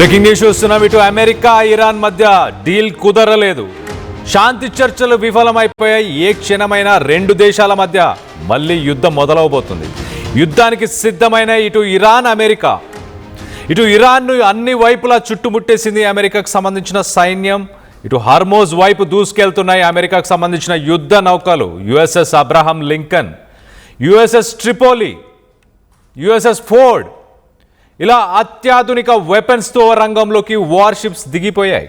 Breaking news చూస్తున్నాం. ఇటు America Iran మధ్య డీల్ కుదరలేదు. శాంతి చర్చలు విఫలమైపోయాయి. ఏ క్షణమైన రెండు దేశాల మధ్య మళ్ళీ యుద్ధం మొదలవబోతుంది. యుద్ధానికి సిద్ధమైన ఇటు ఇరాన్ అమెరికా. ఇటు ఇరాన్ను అన్ని వైపులా చుట్టుముట్టేసింది అమెరికాకు సంబంధించిన సైన్యం. ఇటు హార్మోజ్ వైపు దూసుకెళ్తున్నాయి అమెరికాకు సంబంధించిన యుద్ధ నౌకలు. USS Abraham Lincoln, USS Tripoli, USS Ford, ఇలా అత్యాధునిక వెపన్స్తో రంగంలోకి వార్షిప్స్ దిగిపోయాయి.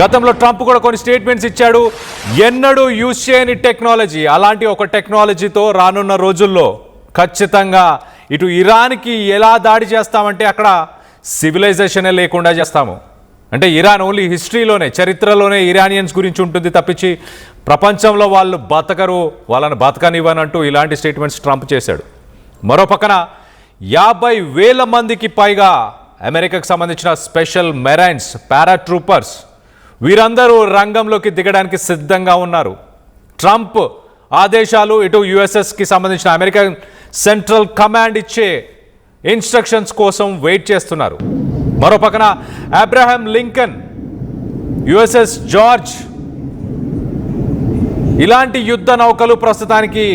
గతంలో ట్రంప్ కూడా కొన్ని స్టేట్మెంట్స్ ఇచ్చాడు. ఎన్నడూ యూజ్ చేయని టెక్నాలజీ, అలాంటి ఒక టెక్నాలజీతో రానున్న రోజుల్లో ఖచ్చితంగా ఇటు ఇరాన్కి ఎలా దాడి చేస్తామంటే అక్కడ సివిలైజేషనే లేకుండా చేస్తాము. అంటే ఇరాన్ ఓన్లీ హిస్టరీలోనే, చరిత్రలోనే ఇరానియన్స్ గురించి ఉంటుంది తప్పించి ప్రపంచంలో వాళ్ళు బతకరు, వాళ్ళని బతకనివ్వనంటూ ఇలాంటి స్టేట్మెంట్స్ ట్రంప్ చేశాడు. మరో పక్కన 50,000 మందికి పైగా అమెరికాకు సంబంధించిన స్పెషల్ మెరైన్స్, పారాట్రూపర్స్, వీరందరూ రంగంలోకి దిగడానికి సిద్ధంగా ఉన్నారు. ట్రంప్ ఆదేశాలు ఇటు యుఎస్ఎస్కి సంబంధించిన అమెరికన్ సెంట్రల్ కమాండ్ ఇచ్చే ఇన్స్ట్రక్షన్స్ కోసం వెయిట్ చేస్తున్నారు. మరో పక్కన అబ్రహం లింకన్, యుఎస్ఎస్ జార్జ్, ఇలాంటి యుద్ధ నౌకలు ప్రస్తుతానికి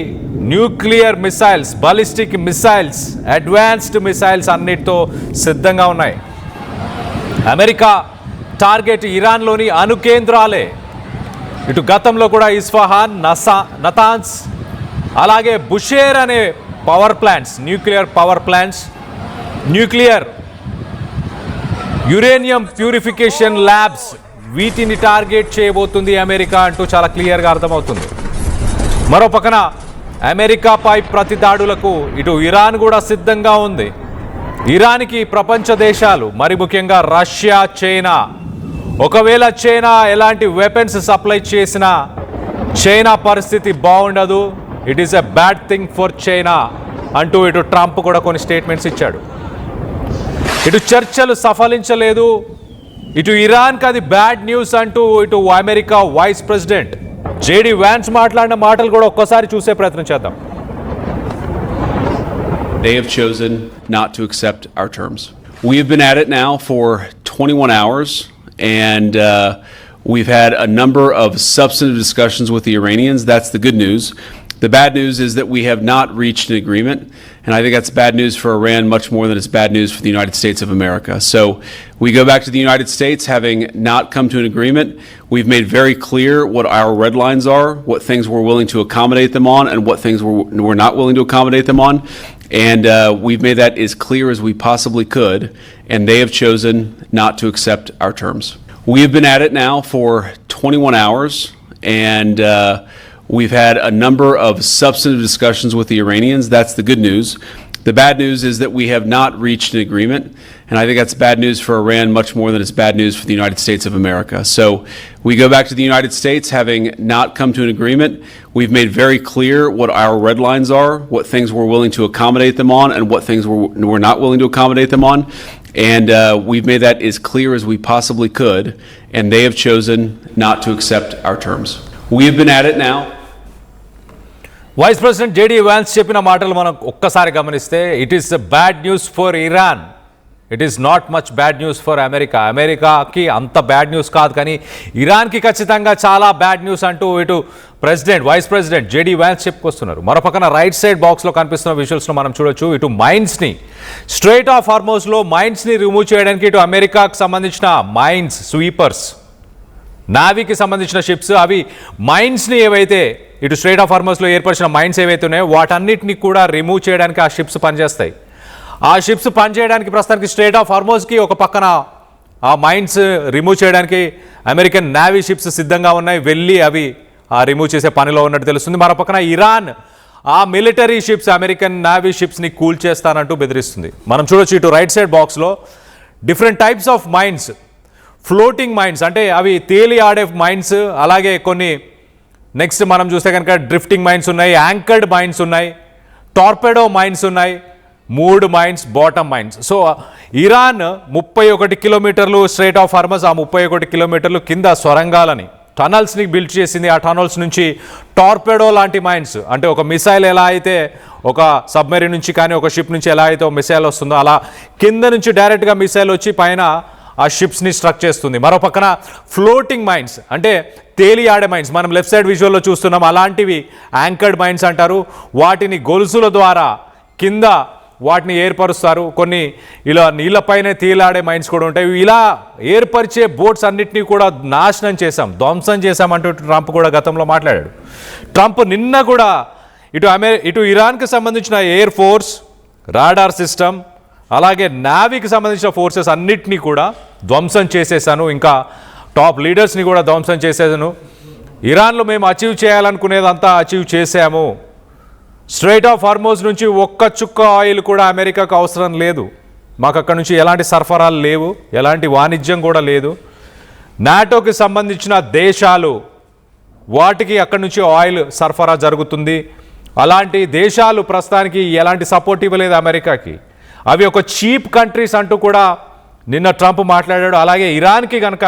nuclear missiles, ballistic missiles, advanced missiles అన్నిటితో సిద్ధంగా ఉన్నాయి. అమెరికా టార్గెట్ ఇరాన్లోని అణు కేంద్రాలే. ఇటు గతంలో కూడా ఇస్ఫహాన్, నతాన్స్, అలాగే బుషేర్ అనే power plants, nuclear power plants, nuclear uranium purification labs, వీటిని టార్గెట్ చేయబోతుంది అమెరికా అంటూ చాలా క్లియర్గా అర్థమవుతుంది. మరో పక్కన అమెరికాపై ప్రతి దాడులకు ఇటు ఇరాన్ కూడా సిద్ధంగా ఉంది. ఇరాన్కి ప్రపంచ దేశాలు, మరి ముఖ్యంగా రష్యా, చైనా, ఒకవేళ చైనా ఎలాంటి వెపన్స్ సప్లై చేసినా చైనా పరిస్థితి బాగుండదు. It is a bad thing for China అంటూ ఇటు ట్రంప్ కూడా కొన్ని స్టేట్మెంట్స్ ఇచ్చాడు. ఇటు చర్చలు సఫలించలేదు, ఇటు ఇరాన్కి అది బ్యాడ్ న్యూస్ అంటూ ఇటు America vice president JD Vance మాట్లాడిన మాటలు కూడా ఒక్కసారి చూసే ప్రయత్నం చేద్దాం. They have chosen not to accept our terms. We've been at it now for 21 hours, and we've had a number of substantive discussions with the Iranians. That's the good news. The bad news is that we have not reached an agreement, and I think that's bad news for Iran much more than it's bad news for the United States of America. So we go back to the United States having not come to an agreement. We've made very clear what our red lines are, what things we're willing to accommodate them on, and what things we're not willing to accommodate them on. And we've made that as clear as we possibly could, and they have chosen not to accept our terms. We have been at it now for 21 hours, and we've had a number of substantive discussions with the Iranians. That's the good news. The bad news is that we have not reached an agreement, and I think that's bad news for Iran much more than it's bad news for the United States of America. So we go back to the United States having not come to an agreement. We've made very clear what our red lines are, what things we're willing to accommodate them on, and what things we're not willing to accommodate them on. And we've made that as clear as we possibly could, and they have chosen not to accept our terms. We have been at it now. Vice president JD Vance చెప్పిన మాటలు మనం ఒక్కసారి గమనిస్తే, it is bad news for Iran, it is not much bad news for America. అమెరికాకి అంత bad news కాదు, కానీ ఇరాన్కి ఖచ్చితంగా చాలా బ్యాడ్ న్యూస్ అంటూ ఇటు వైస్ ప్రెసిడెంట్ జేడీ వ్యాన్స్ చెప్పుకొస్తున్నారు. మరోపక్కన రైట్ సైడ్ బాక్స్లో కనిపిస్తున్న విజువల్స్లో మనం చూడొచ్చు. ఇటు మైన్స్ని, స్ట్రైట్ ఆఫ్ హార్మోజ్లో మైన్స్ని రిమూవ్ చేయడానికి ఇటు అమెరికాకు సంబంధించిన మైన్స్ స్వీపర్స్, నావీకి సంబంధించిన షిప్స్, అవి మైన్స్ని ఏవైతే ఇటు స్ట్రైట్ ఆఫ్ హార్మోజ్లో ఏర్పరిచిన మైన్స్ ఏవైతే ఉన్నాయో వాటన్నిటిని కూడా రిమూవ్ చేయడానికి ఆ షిప్స్ పనిచేస్తాయి. ఆ షిప్స్ పనిచేయడానికి ప్రస్తుతానికి స్ట్రైట్ ఆఫ్ హార్మోజ్కి ఒక పక్కన ఆ మైన్స్ రిమూవ్ చేయడానికి అమెరికన్ నావీ షిప్స్ సిద్ధంగా ఉన్నాయి. వెళ్ళి అవి రిమూవ్ చేసే పనిలో ఉన్నట్టు తెలుస్తుంది. మరో పక్కన ఇరాన్ ఆ మిలిటరీ షిప్స్, అమెరికన్ నావీ షిప్స్ని కూల్ చేస్తానంటూ బెదిరిస్తుంది. మనం చూడొచ్చు ఇటు రైట్ సైడ్ బాక్స్లో different types of mines, floating mines అంటే అవి తేలి ఆడే మైన్స్, అలాగే కొన్ని నెక్స్ట్ మనం చూస్తే కనుక డ్రిఫ్టింగ్ మైన్స్ ఉన్నాయి, యాంకర్డ్ మైన్స్ ఉన్నాయి, టార్పెడో మైన్స్ ఉన్నాయి, 3 mines, bottom mines. So Iran 31 కిలోమీటర్లు స్ట్రైట్ ఆఫ్ హార్మజ్, ఆ 31 కిలోమీటర్లు కింద సొరంగాలని, టనల్స్ని బిల్డ్ చేసింది. ఆ టనల్స్ నుంచి టార్పెడో లాంటి మైన్స్, అంటే ఒక మిసైల్ ఎలా అయితే ఒక సబ్మెరీన్ నుంచి కానీ ఒక షిప్ నుంచి ఎలా అయితే మిసైల్ వస్తుందో అలా కింద నుంచి డైరెక్ట్గా మిసైల్ వచ్చి పైన ఆ షిప్స్ని స్ట్రక్ చేస్తుంది. మరో పక్కన ఫ్లోటింగ్ మైన్స్ అంటే తేలి ఆడే మైన్స్ మనం లెఫ్ట్ సైడ్ విజువల్లో చూస్తున్నాం. అలాంటివి యాంకర్డ్ మైన్స్ అంటారు. వాటిని గొలుసుల ద్వారా కింద వాటిని ఏర్పరుస్తారు. కొన్ని ఇలా నీళ్ళపైనే తేలాడే మైన్స్ కూడా ఉంటాయి. ఇలా ఏర్పరిచే బోట్స్ అన్నిటినీ కూడా నాశనం చేశాం, ధ్వంసం చేశామంటూ ట్రంప్ కూడా గతంలో మాట్లాడాడు. ట్రంప్ నిన్న కూడా ఇటు ఇరాన్కి సంబంధించిన ఎయిర్ ఫోర్స్, రాడార్ సిస్టమ్, అలాగే నావీకి సంబంధించిన ఫోర్సెస్ అన్నిటినీ కూడా ధ్వంసం చేసేసాను, ఇంకా టాప్ లీడర్స్ని కూడా ధ్వంసం చేసేసాను. ఇరాన్లో మేము అచీవ్ చేయాలనుకునేదంతా అచీవ్ చేశాము. స్ట్రైట్ ఆఫ్ హార్మోజ్ నుంచి ఒక్క చుక్క ఆయిల్ కూడా అమెరికాకు అవసరం లేదు. మాకు అక్కడ నుంచి ఎలాంటి సరఫరాలు లేవు, ఎలాంటి వాణిజ్యం కూడా లేదు. నాటోకి సంబంధించిన దేశాలు వాటికి అక్కడి నుంచి ఆయిల్ సరఫరా జరుగుతుంది. అలాంటి దేశాలు ప్రస్తుతానికి ఎలాంటి సపోర్ట్ ఇవ్వలేదు అమెరికాకి. అవి ఒక చీప్ కంట్రీస్ అంటూ కూడా నిన్న ట్రంప్ మాట్లాడాడు. అలాగే ఇరాన్కి కనుక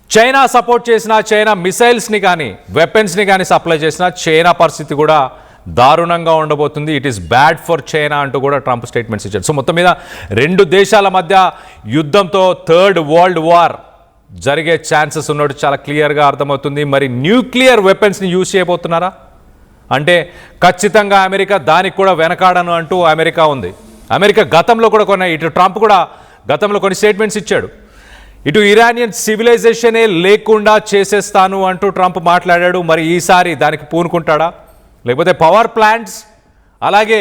చైనా సపోర్ట్ చేసినా, చైనా మిసైల్స్ని కానీ వెపన్స్ని కానీ సప్లై చేసినా చైనా పరిస్థితి కూడా దారుణంగా ఉండబోతుంది. It is bad for China అంటూ కూడా ట్రంప్ స్టేట్మెంట్స్ ఇచ్చాడు. సో మొత్తం మీద రెండు దేశాల మధ్య యుద్ధంతో థర్డ్ వరల్డ్ వార్ జరిగే ఛాన్సెస్ ఉన్నట్టు చాలా క్లియర్గా అర్థమవుతుంది. మరి న్యూక్లియర్ వెపన్స్ని యూజ్ చేయబోతున్నారా అంటే ఖచ్చితంగా అమెరికా దానికి కూడా వెనకాడను అంటూ అమెరికా ఉంది. అమెరికా గతంలో కూడా ఇటు ట్రంప్ కూడా గతంలో కొన్ని స్టేట్మెంట్స్ ఇచ్చాడు. ఇటు ఇరానియన్ సివిలైజేషనే లేకుండా చేసేస్తాను అంటూ ట్రంప్ మాట్లాడాడు. మరి ఈసారి దానికి పూనుకుంటాడా, లేకపోతే పవర్ ప్లాంట్స్, అలాగే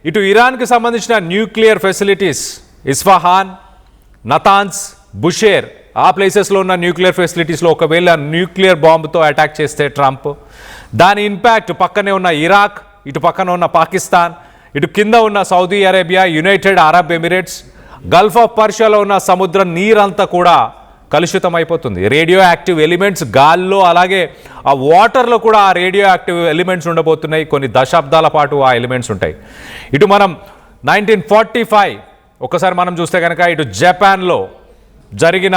ఇటు ఇరాన్కి సంబంధించిన న్యూక్లియర్ ఫెసిలిటీస్ ఇస్ఫహాన్, నతాన్స్, బుషేర్ ఆ ప్లేసెస్లో ఉన్న న్యూక్లియర్ ఫెసిలిటీస్లో ఒకవేళ న్యూక్లియర్ బాంబుతో అటాక్ చేస్తే ట్రంప్ దాని ఇంపాక్ట్ పక్కనే ఉన్న ఇరాక్, ఇటు పక్కన ఉన్న పాకిస్తాన్, ఇటు కింద ఉన్న Saudi Arabia, United Arab Emirates, Gulf of పర్షియాలో ఉన్న సముద్ర నీరంతా కూడా కలుషితం అయిపోతుంది. రేడియో యాక్టివ్ ఎలిమెంట్స్ గాల్లో అలాగే ఆ వాటర్లో కూడా ఆ రేడియో యాక్టివ్ ఎలిమెంట్స్ ఉండబోతున్నాయి. కొన్ని దశాబ్దాల పాటు ఆ ఎలిమెంట్స్ ఉంటాయి. ఇటు మనం 1945 ఒకసారి మనం చూస్తే కనుక ఇటు జపాన్లో జరిగిన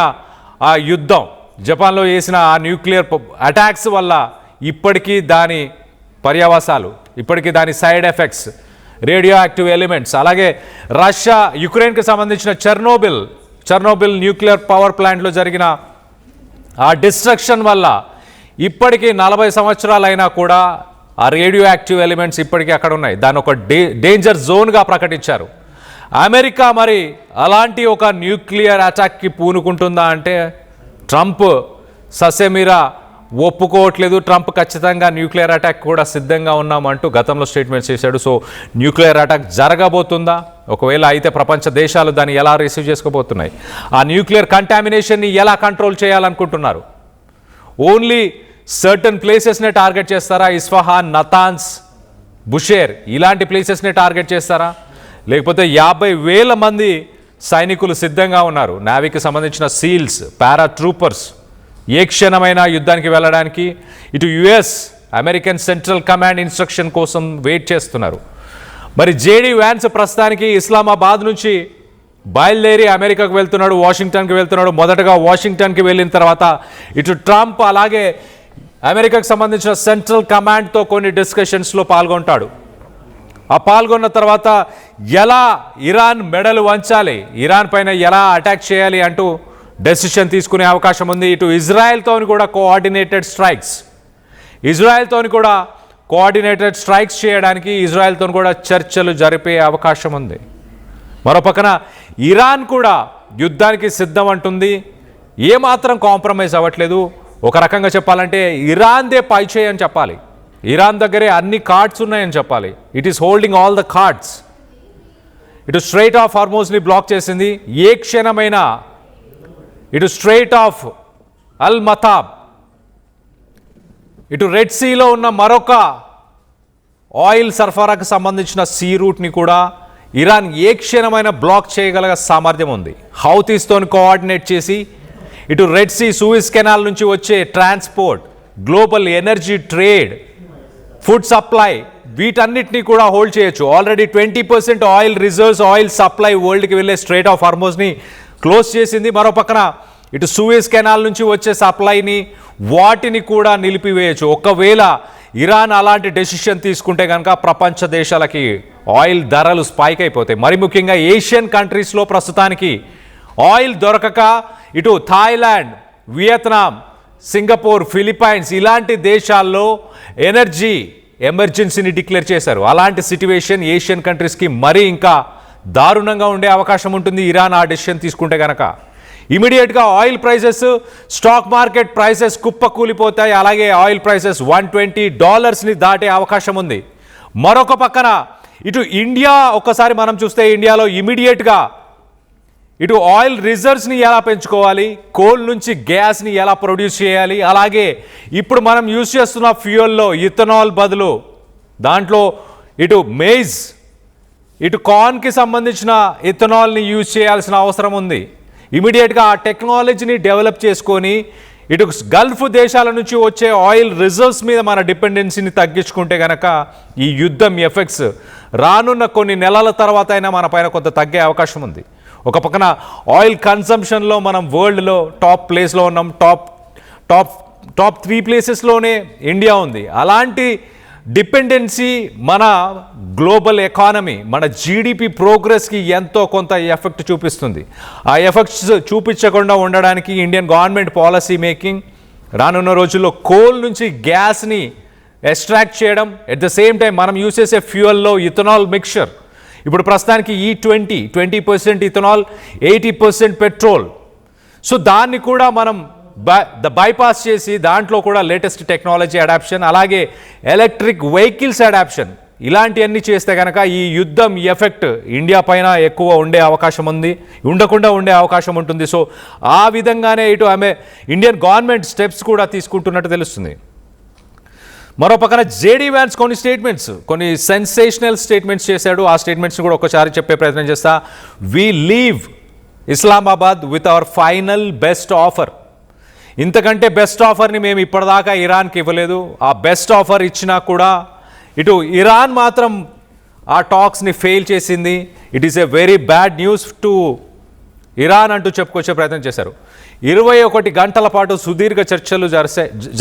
ఆ యుద్ధం, జపాన్లో చేసిన ఆ న్యూక్లియర్ అటాక్స్ వల్ల ఇప్పటికీ దాని పర్యవసాలు, ఇప్పటికీ దాని side effects, radio active elements, అలాగే రష్యా యుక్రెయిన్కి సంబంధించిన చెర్నోబిల్ న్యూక్లియర్ పవర్ ప్లాంట్లో జరిగిన ఆ డిస్ట్రక్షన్ వల్ల ఇప్పటికీ 40 సంవత్సరాలైనా కూడా ఆ రేడియో యాక్టివ్ ఎలిమెంట్స్ ఇప్పటికీ అక్కడ ఉన్నాయి. దాన్ని ఒక డేంజర్ జోన్గా ప్రకటించారు. అమెరికా మరి అలాంటి ఒక న్యూక్లియర్ అటాక్కి పూనుకుంటుందా అంటే ట్రంప్ ససేమిరా ఒప్పుకోవట్లేదు. ట్రంప్ ఖచ్చితంగా న్యూక్లియర్ అటాక్ కూడా సిద్ధంగా ఉన్నామంటూ గతంలో స్టేట్మెంట్స్ చేశాడు. సో న్యూక్లియర్ అటాక్ జరగబోతుందా, ఒకవేళ అయితే ప్రపంచ దేశాలు దాన్ని ఎలా రిసీవ్ చేసుకోబోతున్నాయి, ఆ న్యూక్లియర్ కంటామినేషన్ని ఎలా కంట్రోల్ చేయాలనుకుంటున్నారు, ఓన్లీ సర్టన్ ప్లేసెస్నే టార్గెట్ చేస్తారా, ఇస్ఫహాన్, నతాన్స్, బుషేర్ ఇలాంటి ప్లేసెస్నే టార్గెట్ చేస్తారా, లేకపోతే 50,000 మంది సైనికులు సిద్ధంగా ఉన్నారు, నావీకి సంబంధించిన సీల్స్, పారాట్రూపర్స్ ఏ క్షణమైనా యుద్ధానికి వెళ్ళడానికి ఇటు US American central command instruction కోసం వెయిట్ చేస్తున్నారు. మరి జేడీ వ్యాన్స్ ప్రస్తుతానికి ఇస్లామాబాద్ నుంచి బయలుదేరి అమెరికాకు వెళ్తున్నాడు, వాషింగ్టన్కి వెళ్తున్నాడు. మొదటగా వాషింగ్టన్కి వెళ్ళిన తర్వాత ఇటు ట్రంప్ అలాగే అమెరికాకు సంబంధించిన సెంట్రల్ కమాండ్తో కొన్ని డిస్కషన్స్లో పాల్గొంటాడు. ఆ పాల్గొన్న తర్వాత ఎలా ఇరాన్ మెడలు వంచాలి, ఇరాన్ పైన ఎలా అటాక్ చేయాలి అంటూ డెసిషన్ తీసుకునే అవకాశం ఉంది. ఇటు ఇజ్రాయెల్తో కూడా కోఆర్డినేటెడ్ స్ట్రైక్స్ చేయడానికి ఇజ్రాయెల్తో కూడా చర్చలు జరిపే అవకాశం ఉంది. మరోపక్కన ఇరాన్ కూడా యుద్ధానికి సిద్ధం అంటుంది, ఏమాత్రం కాంప్రమైజ్ అవ్వట్లేదు. ఒక రకంగా చెప్పాలంటే ఇరాన్దే పైచేయి అని చెప్పాలి, ఇరాన్ దగ్గరే అన్ని కార్డ్స్ ఉన్నాయని చెప్పాలి. It is holding all the cards. ఇటు స్ట్రైట్ ఆఫ్ హార్మోజ్ని బ్లాక్ చేసింది. ఏ క్షణమైనా ఇటు స్ట్రైట్ ఆఫ్ అల్ మతాబ్, ఇటు రెడ్ సీలో ఉన్న మరొక ఆయిల్ సరఫరాకు సంబంధించిన సీ రూట్ని కూడా ఇరాన్ ఏ క్షణమైనా బ్లాక్ చేయగల సామర్థ్యం ఉంది. హౌతీస్తో కోఆర్డినేట్ చేసి ఇటు రెడ్ సీ, సూయిజ్ కెనాల్ నుంచి వచ్చే transport, global energy trade, food supply వీటన్నిటినీ కూడా హోల్డ్ చేయొచ్చు. Already 20% oil reserves, oil supply వరల్డ్కి వెళ్ళే స్ట్రైట్ ఆఫ్ హార్మోజ్ని క్లోజ్ చేసింది. మరో పక్కన ఇటు సూయజ్ కెనాల్ నుంచి వచ్చే సప్లైని వాటిని కూడా నిలిపివేయచ్చు. ఒకవేళ ఇరాన్ అలాంటి డెసిషన్ తీసుకుంటే కనుక ప్రపంచ దేశాలకి ఆయిల్ ధరలు స్పైక్ అయిపోతాయి. మరి ముఖ్యంగా ఏషియన్ కంట్రీస్లో ప్రస్తుతానికి ఆయిల్ దొరకక ఇటు థాయిలాండ్, వియత్నాం, సింగపూర్, ఫిలిప్పైన్స్ ఇలాంటి దేశాల్లో ఎనర్జీ ఎమర్జెన్సీని డిక్లేర్ చేశారు. అలాంటి సిట్యువేషన్ ఏషియన్ కంట్రీస్కి మరీ ఇంకా దారుణంగా ఉండే అవకాశం ఉంటుంది ఇరాన్ ఆ డెసిషన్ తీసుకుంటే కనుక. ఇమీడియట్గా oil prices, stock market prices కుప్పకూలిపోతాయి. అలాగే ఆయిల్ ప్రైసెస్ $120ని దాటే అవకాశం ఉంది. మరొక పక్కన ఇటు ఇండియా ఒక్కసారి మనం చూస్తే ఇండియాలో ఇమీడియట్గా ఇటు ఆయిల్ రిజర్వ్స్ని ఎలా పెంచుకోవాలి, కోల్ నుంచి గ్యాస్ని ఎలా ప్రొడ్యూస్ చేయాలి, అలాగే ఇప్పుడు మనం యూజ్ చేస్తున్న ఫ్యూయల్లో ఇథనాల్ బదులు దాంట్లో ఇటు మేజ్, ఇటు కార్న్కి సంబంధించిన ఇథనాల్ని యూజ్ చేయాల్సిన అవసరం ఉంది. ఇమీడియట్గా ఆ టెక్నాలజీని డెవలప్ చేసుకొని ఇటు గల్ఫ్ దేశాల నుంచి వచ్చే ఆయిల్ రిజర్వ్స్ మీద మన డిపెండెన్సీని తగ్గించుకుంటే కనుక ఈ యుద్ధం ఎఫెక్ట్స్ రానున్న కొన్ని నెలల తర్వాత అయినా మన పైన కొంత తగ్గే అవకాశం ఉంది. ఒక పక్కన ఆయిల్ కన్సంప్షన్లో మనం వరల్డ్లో టాప్ ప్లేస్లో ఉన్నాం. టాప్ 3 ప్లేసెస్లోనే ఇండియా ఉంది. అలాంటి డిపెండెన్సీ మన గ్లోబల్ ఎకానమీ, మన జీడిపి ప్రోగ్రెస్కి ఎంతో కొంత ఎఫెక్ట్ చూపిస్తుంది. ఆ ఎఫెక్ట్స్ చూపించకుండా ఉండడానికి ఇండియన్ గవర్నమెంట్ పాలసీ మేకింగ్ రానున్న రోజుల్లో కోల్ నుంచి గ్యాస్ని ఎక్స్ట్రాక్ట్ చేయడం, ఎట్ ద సేమ్ టైం మనం యూజ్ చేసే ఫ్యూయల్లో ఇథనాల్ మిక్చర్ ఇప్పుడు ప్రస్తుతానికి E20 20% ఇథనాల్, 80% పెట్రోల్. సో దాన్ని కూడా మనం బైపాస్ చేసి దాంట్లో కూడా లేటెస్ట్ టెక్నాలజీ అడాప్షన్, అలాగే ఎలక్ట్రిక్ వెహికల్స్ అడాప్షన్ ఇలాంటివన్నీ చేస్తే కనుక ఈ యుద్ధం ఎఫెక్ట్ ఇండియా పైన ఎక్కువ ఉండే అవకాశం ఉంది, ఉండకుండా ఉండే అవకాశం ఉంటుంది. సో ఆ విధంగానే ఇటు ఇండియన్ గవర్నమెంట్ స్టెప్స్ కూడా తీసుకుంటున్నట్టు తెలుస్తుంది. మరో పక్కన జేడీ వ్యాన్స్ కొన్ని సెన్సేషనల్ స్టేట్మెంట్స్ చేశాడు. ఆ స్టేట్మెంట్స్ కూడా ఒకసారి చెప్పే ప్రయత్నం చేస్తా. We leave Islamabad with our final best offer. ఇంతకంటే బెస్ట్ ఆఫర్ని మేము ఇప్పటిదాకా ఇరాన్కి ఇవ్వలేదు. ఆ బెస్ట్ ఆఫర్ ఇచ్చినా కూడా ఇటు ఇరాన్ మాత్రం ఆ టాక్స్ని ఫెయిల్ చేసింది. It is a very bad news to Iran అంటూ చెప్పుకొచ్చే ప్రయత్నం చేశారు. 21 గంటల పాటు సుదీర్ఘ చర్చలు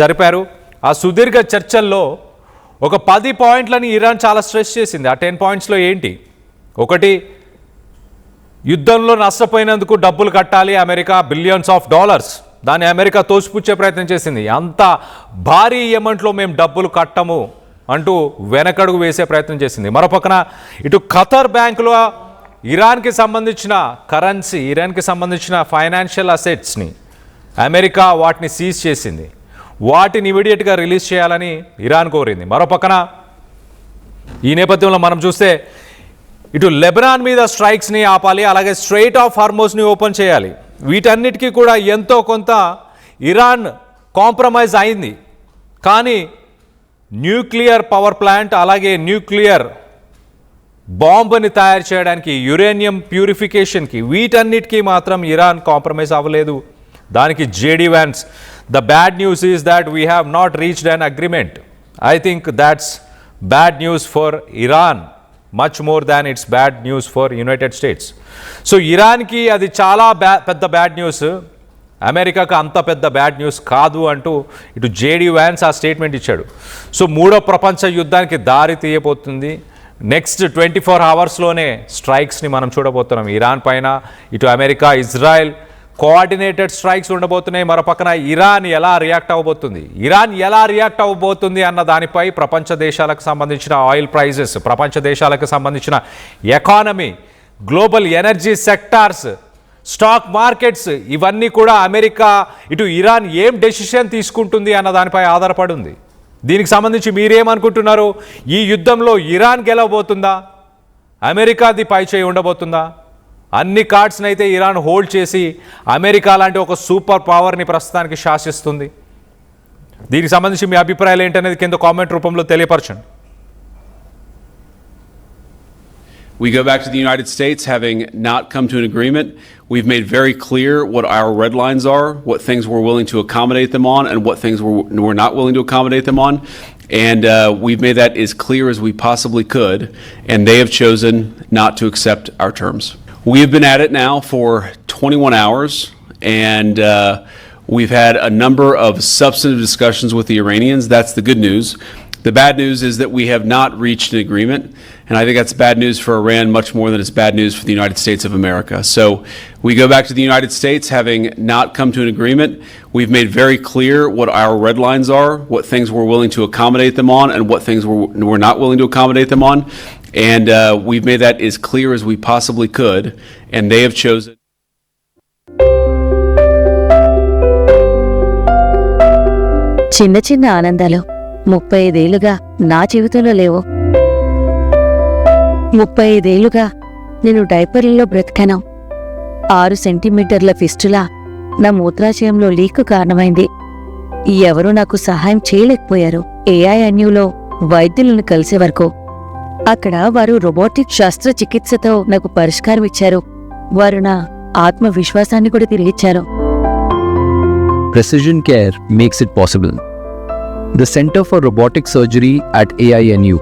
జరిపారు. ఆ సుదీర్ఘ చర్చల్లో ఒక 10 పాయింట్లని ఇరాన్ చాలా స్ట్రెస్ చేసింది. ఆ 10 పాయింట్స్లో ఏంటి? ఒకటి, యుద్ధంలో నష్టపోయినందుకు డబ్బులు కట్టాలి అమెరికా, బిలియన్స్ ఆఫ్ డాలర్స్. దాన్ని అమెరికా తోసిపుచ్చే ప్రయత్నం చేసింది. అంత భారీ అమౌంట్లో మేము డబ్బులు కట్టము అంటూ వెనకడుగు వేసే ప్రయత్నం చేసింది. మరోపక్కన ఇటు ఖతర్ బ్యాంకులో ఇరాన్కి సంబంధించిన కరెన్సీ, ఇరాన్కి సంబంధించిన ఫైనాన్షియల్ అసెట్స్ని అమెరికా వాటిని సీజ్ చేసింది. వాటిని ఇమీడియట్గా రిలీజ్ చేయాలని ఇరాన్ కోరింది. మరోపక్కన ఈ నేపథ్యంలో మనం చూస్తే ఇటు లెబనాన్ మీద స్ట్రైక్స్ని ఆపాలి, అలాగే స్ట్రెయిట్ ఆఫ్ హార్మోస్ని ఓపెన్ చేయాలి. వీటన్నిటికీ కూడా ఎంతో కొంత ఇరాన్ కాంప్రమైజ్ అయింది. కానీ న్యూక్లియర్ పవర్ ప్లాంట్, అలాగే న్యూక్లియర్ బాంబుని తయారు చేయడానికి, యురేనియం ప్యూరిఫికేషన్కి, వీటన్నిటికీ మాత్రం ఇరాన్ కాంప్రమైజ్ అవ్వలేదు. దానికి JD Vance, the bad news is that we have not reached an agreement. I think that's bad news for Iran, much more than it's bad news for United States. So ఇరాన్కి అది చాలా పెద్ద bad news, అమెరికాకు అంత పెద్ద bad news కాదు అంటూ ఇటు JD Vance ఆ స్టేట్మెంట్ ఇచ్చాడు. సో మూడో ప్రపంచ యుద్ధానికి దారి తీయబోతుంది. నెక్స్ట్ 24 అవర్స్లోనే స్ట్రైక్స్ని మనం చూడబోతున్నాం ఇరాన్ పైన. ఇటు అమెరికా, ఇజ్రాయెల్ కోఆర్డినేటెడ్ స్ట్రైక్స్ ఉండబోతున్నాయి. మరో పక్కన ఇరాన్ ఎలా రియాక్ట్ అవ్వబోతుంది అన్న దానిపై ప్రపంచ దేశాలకు సంబంధించిన ఆయిల్ ప్రైజెస్, ప్రపంచ దేశాలకు సంబంధించిన economy, global energy sectors, stock markets ఇవన్నీ కూడా అమెరికా, ఇటు ఇరాన్ ఏం డెసిషన్ తీసుకుంటుంది అన్న దానిపై ఆధారపడి ఉంది. దీనికి సంబంధించి మీరేమనుకుంటున్నారు? ఈ యుద్ధంలో ఇరాన్ గెలవబోతుందా, అమెరికాది పై చేయి ఉండబోతుందా? అన్ని కార్డ్స్ని అయితే ఇరాన్ హోల్డ్ చేసి అమెరికా లాంటి ఒక సూపర్ పవర్ని ప్రస్తుతానికి శాసిస్తుంది. దీనికి సంబంధించి మీ అభిప్రాయాలు ఏంటనేది కింద కామెంట్ రూపంలో తెలియపరచండి. We go back to the United States having not come to an agreement. We've made very clear what our red lines are, what things we're willing to accommodate them on, and what things we're not willing to accommodate them on. And we've made that as clear as we possibly could, and they have chosen not to accept our terms. We've been at it now for 21 hours, and we've had a number of substantive discussions with the Iranians. That's the good news. The bad news is that we have not reached an agreement, and I think that's bad news for Iran much more than it's bad news for the United States of America. So we go back to the United States having not come to an agreement. We've made very clear what our red lines are, what things we're willing to accommodate them on, and what things we're not willing to accommodate them on. And we've made that as clear as we possibly could, and they have chosen. చిన్న చిన్న ఆనందాలు 35 ఏళ్లుగా నా జీవితంలో లేవు. 35 ఏళ్లుగా నేను డైపర్లలో బ్రతికాను. 6 సెంటీమీటర్ల ఫిస్టులా నా మూత్రాశయంలో లీకు కారణమైంది. ఎవరూ నాకు సహాయం చేయలేకపోయారు. AINUలో వైద్యులను కలిసే వరకు. అక్కడ వారు రోబోటిక్ శస్త్రచికిత్సతో నాకు పరిష్కారం ఇచ్చారు. వారు నా ఆత్మవిశ్వాసాన్ని కూడా తిరిగిచ్చారు. Precision care makes it possible. The Center for Robotic Surgery at AINU